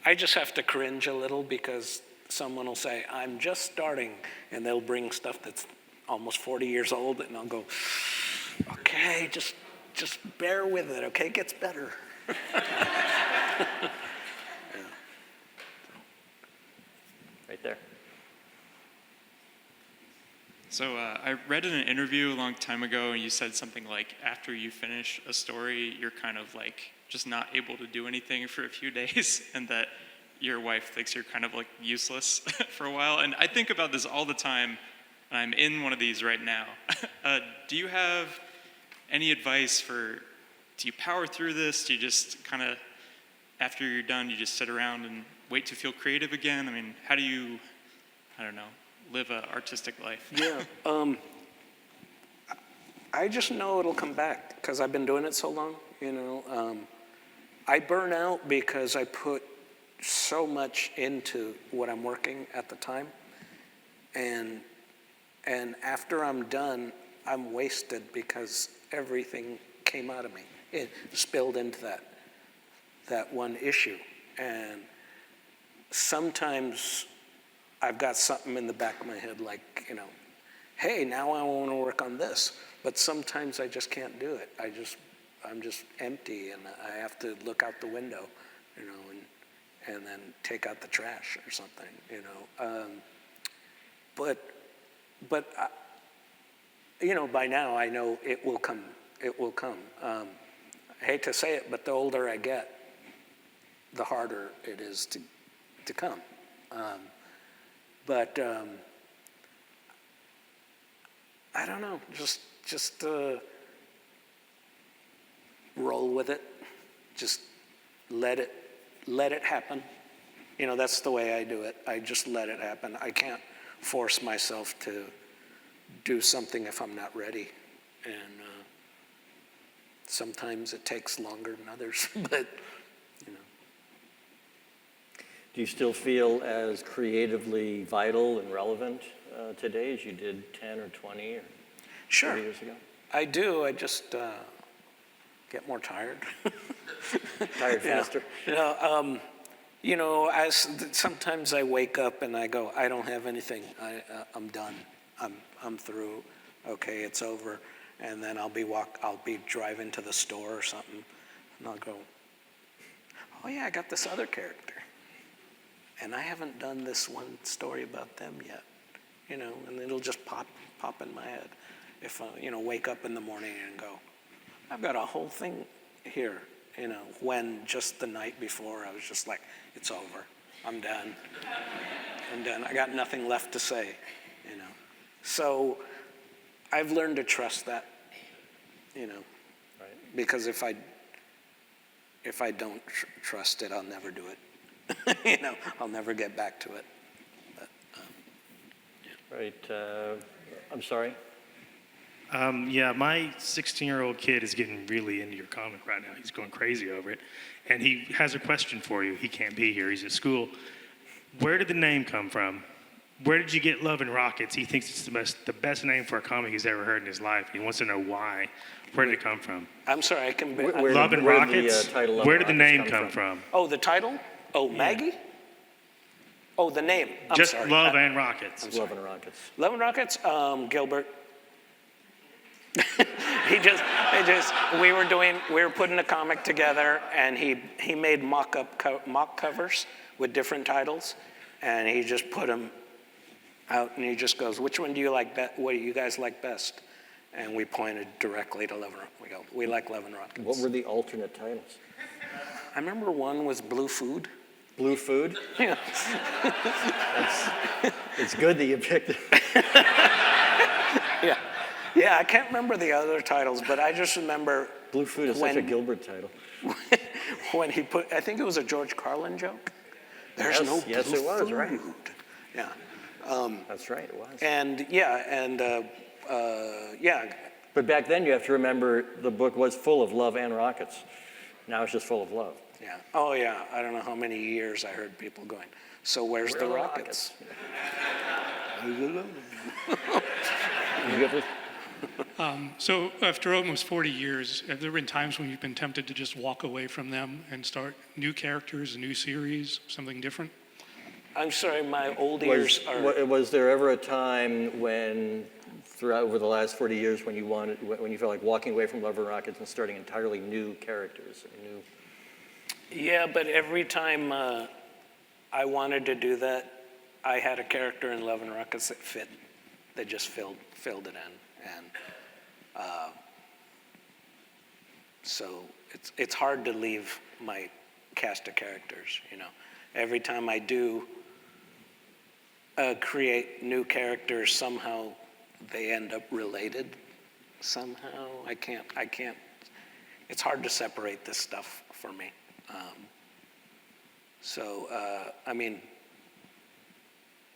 I just have to cringe a little because someone will say, "I'm just starting," and they'll bring stuff that's almost 40 years old, and I'll go, "Okay, just bear with it, okay? It gets better." Right there. So I read in an interview a long time ago, and you said something like, after you finish a story, you're kind of like just not able to do anything for a few days, and that your wife thinks you're kind of like useless for a while. And I think about this all the time, and I'm in one of these right now. Do you have any advice do you power through this? Do you just kind of, after you're done, you just sit around and wait to feel creative again? I mean, how do you, I don't know, live an artistic life? Yeah. I just know it'll come back because I've been doing it so long, you know. I burn out because I put so much into what I'm working at the time. And after I'm done, I'm wasted because everything came out of me. It spilled into that one issue. And sometimes I've got something in the back of my head like, you know, hey, now I want to work on this. But sometimes I just can't do it. I'm just empty, and I have to look out the window, you know, and then take out the trash or something, you know. But you know, by now I know it will come. It will come. I hate to say it, but the older I get, the harder it is to come. But I don't know. Just roll with it. Just let it happen. You know, that's the way I do it. I just let it happen. I can't force myself to do something if I'm not ready. And sometimes it takes longer than others, but, you know. Do you still feel as creatively vital and relevant today as you did 10 or 20 or Sure. 30 years ago? I do. I just get more tired. Tired faster? You know, as sometimes I wake up and I go, I don't have anything. I'm done. I'm through. Okay, it's over. And then I'll be driving to the store or something, and I'll go, oh yeah, I got this other character, and I haven't done this one story about them yet. You know, and it'll just pop in my head. If I, you know, wake up in the morning and go, I've got a whole thing here, you know, when just the night before I was just like, it's over. I'm done. I'm done. I got nothing left to say, you know. So I've learned to trust that, you know, Right. because if I don't trust it, I'll never do it. You know, I'll never get back to it. But, Right. I'm sorry. Yeah, my 16-year-old kid is getting really into your comic right now. He's going crazy over it. And he has a question for you. He can't be here. He's at school. Where did the name come from? Where did you get Love and Rockets? He thinks it's the best name for a comic he's ever heard in his life. He wants to know why. Where did it come from? I'm sorry, I can. Where Love and where did Rockets? the title Love Where and did the Rockets name come from? Oh, the title? Oh, Maggie? Oh, the name. I'm Just sorry. Love and Rockets. Love and Rockets. Love and Rockets, Gilbert. We were putting a comic together, and he made mock covers with different titles, and he just put them out, and he just goes, which one do you like best? What do you guys like best? And we pointed directly to Love and Rockets. We go, we like Love and Rockets. What were the alternate titles? I remember one was Blue Food. Blue Food? Yeah. It's good that you picked it. Yeah. Yeah, I can't remember the other titles, but I just remember Blue Food is such a Gilbert title. when he put, I think it was a George Carlin joke. There's Yes, no blue yes, it was, food. right. Yeah. That's right, it was. And yeah. But back then, you have to remember the book was full of love and rockets. Now it's just full of love. Yeah. Oh, yeah. I don't know how many years I heard people going, so where's the rockets? You ever- So after almost 40 years, have there been times when you've been tempted to just walk away from them and start new characters, a new series, something different? I'm sorry, my old ears are... Was there ever a time when, throughout over the last 40 years, when you felt like walking away from Love and Rockets and starting entirely new characters? Yeah, but every time I wanted to do that, I had a character in Love and Rockets that fit, that just filled it in. And so it's hard to leave my cast of characters, you know. Every time I do create new characters, somehow they end up related. Somehow I can't, it's hard to separate this stuff for me. I mean,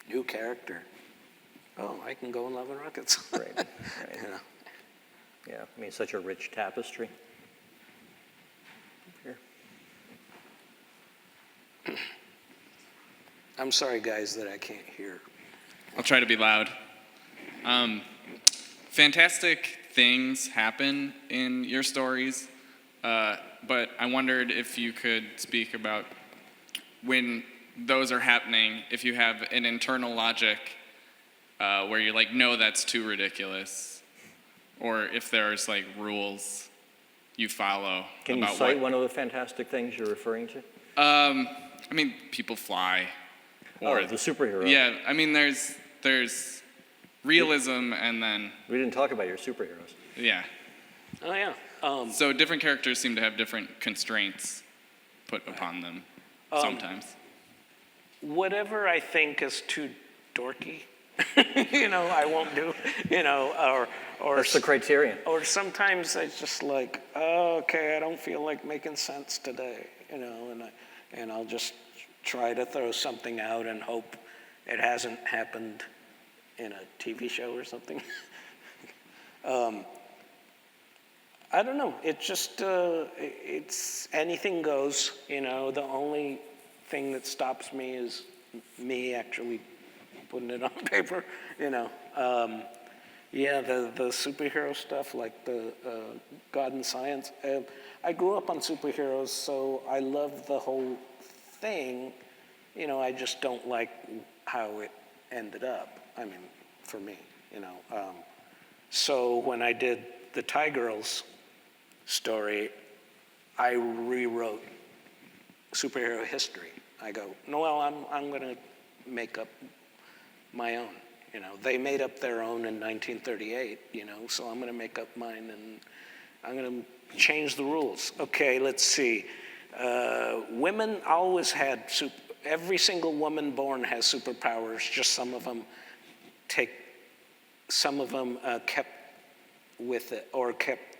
new character. Oh, I can go in Love and Rockets. Right. You know. Yeah, I mean, such a rich tapestry. Here. I'm sorry, guys, that I can't hear. I'll try to be loud. Fantastic things happen in your stories, but I wondered if you could speak about when those are happening, if you have an internal logic where you're like, no, that's too ridiculous, or if there's like rules you follow. Can you about cite one of the fantastic things you're referring to? I mean, people fly. Or the superhero. Yeah, I mean, there's realism and then, We didn't talk about your superheroes. yeah. Oh, yeah. So different characters seem to have different constraints put upon them sometimes. Whatever I think is too dorky, I won't do, or That's the criterion. or sometimes it's just like, oh, okay, I don't feel like making sense today, and I'll just try to throw something out and hope it hasn't happened in a TV show or something. I don't know. It just, it's anything goes, The only thing that stops me is me actually putting it on paper, Yeah, the superhero stuff, like the God and Science. I grew up on superheroes, so I love the whole thing. I just don't like how it ended up. I mean, for me, So when I did the Thai Girls story, I rewrote superhero history. I go, no, well, I'm going to make up my own. They made up their own in 1938. So I'm going to make up mine, and I'm going to change the rules. Okay, let's see. Women always had every single woman born has superpowers. Just some of them kept with it, or kept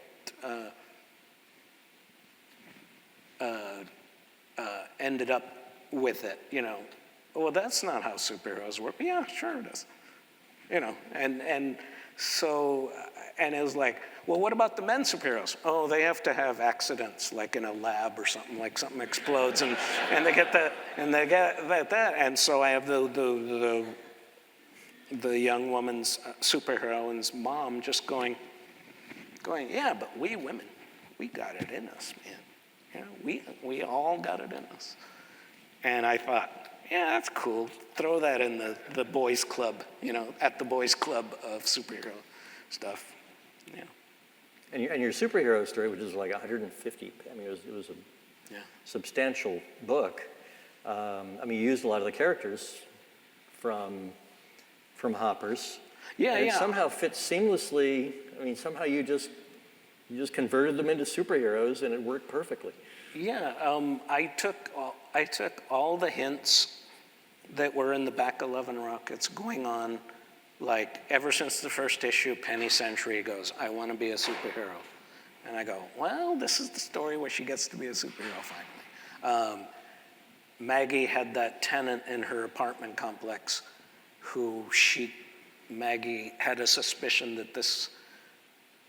ended up with it. Well, that's not how superheroes work. Yeah, sure it is. And so, and it was like, well, what about the men superheroes? Oh, they have to have accidents, like in a lab or something, like something explodes, and they get that, and so I have the young woman's superheroine's mom just going, yeah, but we women, we got it in us, man. We all got it in us. And I thought, yeah, that's cool. Throw that in the boys' club, at the boys' club of superhero stuff. Yeah. And your superhero story, which is like 150, I mean, it was a substantial book. I mean, you used a lot of the characters from Hoppers. Yeah, and it yeah. somehow fits seamlessly. I mean, somehow you just converted them into superheroes, and it worked perfectly. Yeah, I took all the hints that were in the back of Love and Rockets going on, like ever since the first issue. Penny Century goes, I want to be a superhero, and I go, well, this is the story where she gets to be a superhero finally. Maggie had that tenant in her apartment complex, who Maggie had a suspicion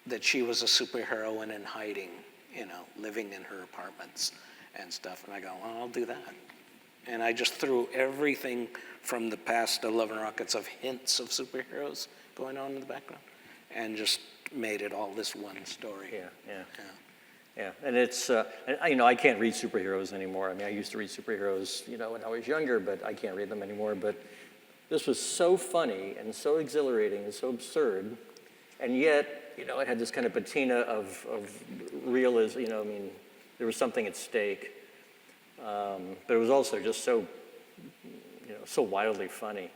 that she was a superhero and in hiding, living in her apartments and stuff. And I go, well, I'll do that. And I just threw everything from the past 11 Rockets of hints of superheroes going on in the background and just made it all this one story. Yeah. And it's, I can't read superheroes anymore. I mean, I used to read superheroes, when I was younger, but I can't read them anymore. But this was so funny and so exhilarating and so absurd. And yet, it had this kind of patina of realism, I mean, there was something at stake. But it was also just so, so wildly funny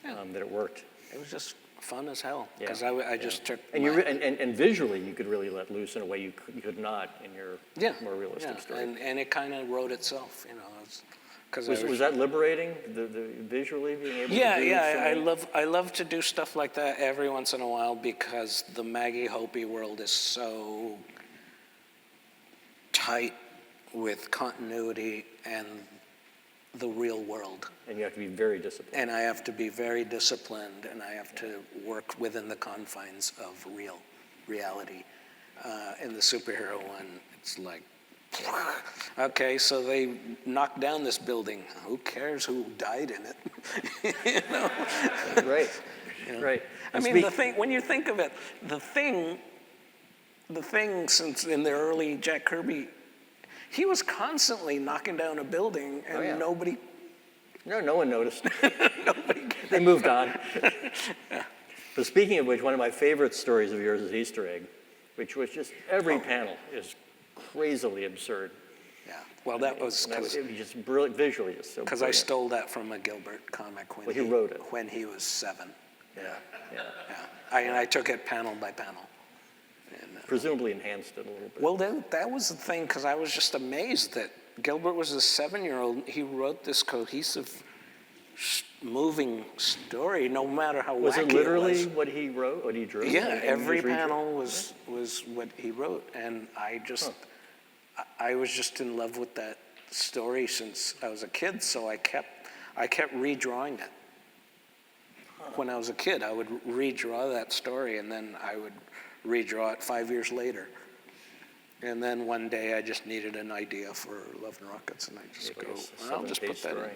that it worked. It was just fun as hell, Yeah. because I just took And, and visually, you could really let loose in a way you could not in your more realistic story. And it kind of wrote itself, because Was that liberating, the visually being able to do I love to do stuff like that every once in a while, because the Maggie Hopi world is so tight with continuity and the real world. And you have to be very disciplined. And I have to be very disciplined, and I have to work within the confines of reality. In the superhero one, it's like, okay, so they knocked down this building. Who cares who died in it? You know? Right, right. I And mean, the thing, when you think of it, the thing, since in the early Jack Kirby, he was constantly knocking down a building and yeah. nobody, No one noticed. They moved on. But speaking of which, one of my favorite stories of yours is Easter egg, which was just every panel is crazily absurd. yeah. Well, that was And it was just brilliant, visually just so because I brilliant. stole that from a Gilbert comic when Well, he wrote it. when he was 7. Yeah, yeah. Yeah. And I took it panel by panel. And, Presumably enhanced it a little bit. well, that was the thing, because I was just amazed that Gilbert was a 7-year-old. He wrote this cohesive, moving story, no matter how Was wacky it literally was. what he wrote, what he drew? Yeah, Everything every was redrew? panel was what he wrote, and I was just in love with that story since I was a kid. So I kept redrawing it. When I was a kid, I would redraw that story, and then I would redraw it 5 years later. And then one day I just needed an idea for Love and Rockets, and I just Like go, a well, I'll just put seven-page that in. story,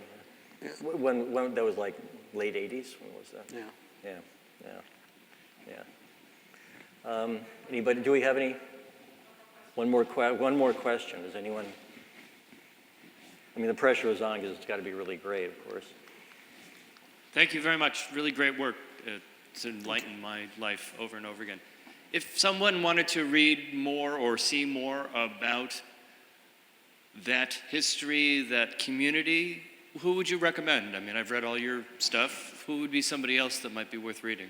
yeah. When that was like late 80s? When was that? Yeah. Yeah. Anybody, do we have any? One more question. Does anyone? I mean, the pressure is on because it's got to be really great, of course. Thank you very much. Really great work. It's enlightened my life over and over again. If someone wanted to read more or see more about that history, that community, who would you recommend? I mean, I've read all your stuff. Who would be somebody else that might be worth reading?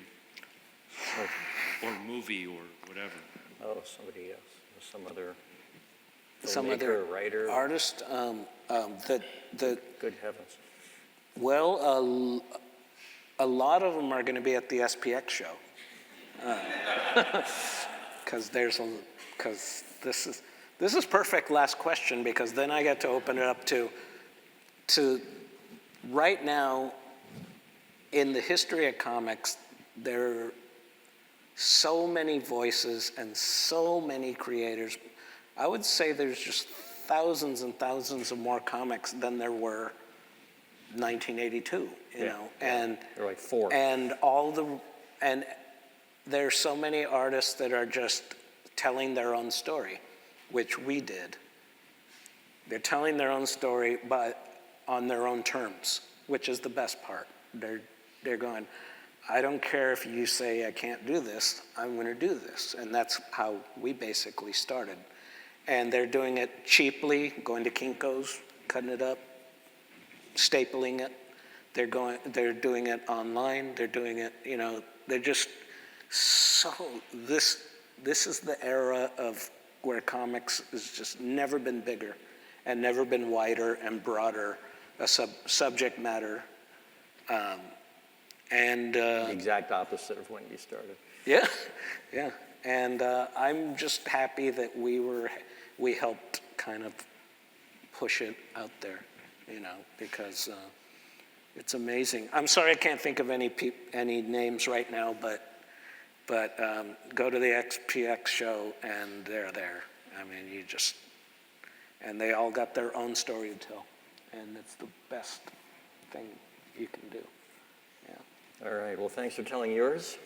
Or movie or whatever. Oh, somebody else, some other Some filmmaker, other writer. artist. Good heavens. Well, a lot of them are going to be at the SPX show. Because this is perfect last question, because then I get to open it up to right now in the history of comics, there are so many voices and so many creators. I would say there's just thousands and thousands of more comics than there were 1982, you know, and There are like 4. and there's so many artists that are just telling their own story, which we did. They're telling their own story, but on their own terms, which is the best part. They're going, I don't care if you say I can't do this, I'm going to do this. And that's how we basically started. And they're doing it cheaply, going to Kinko's, cutting it up, stapling it. They're doing it online. They're doing it, you know, they're just so, this is the era of where comics has just never been bigger and never been wider and broader a subject matter. The exact opposite of when you started. Yeah, yeah. And I'm just happy that we helped kind of push it out there, you know, because it's amazing. I'm sorry I can't think of any names right now, but go to the XPX show and they're there. I mean, and they all got their own story to tell, and it's the best thing you can do. Yeah. All right, well, thanks for telling yours.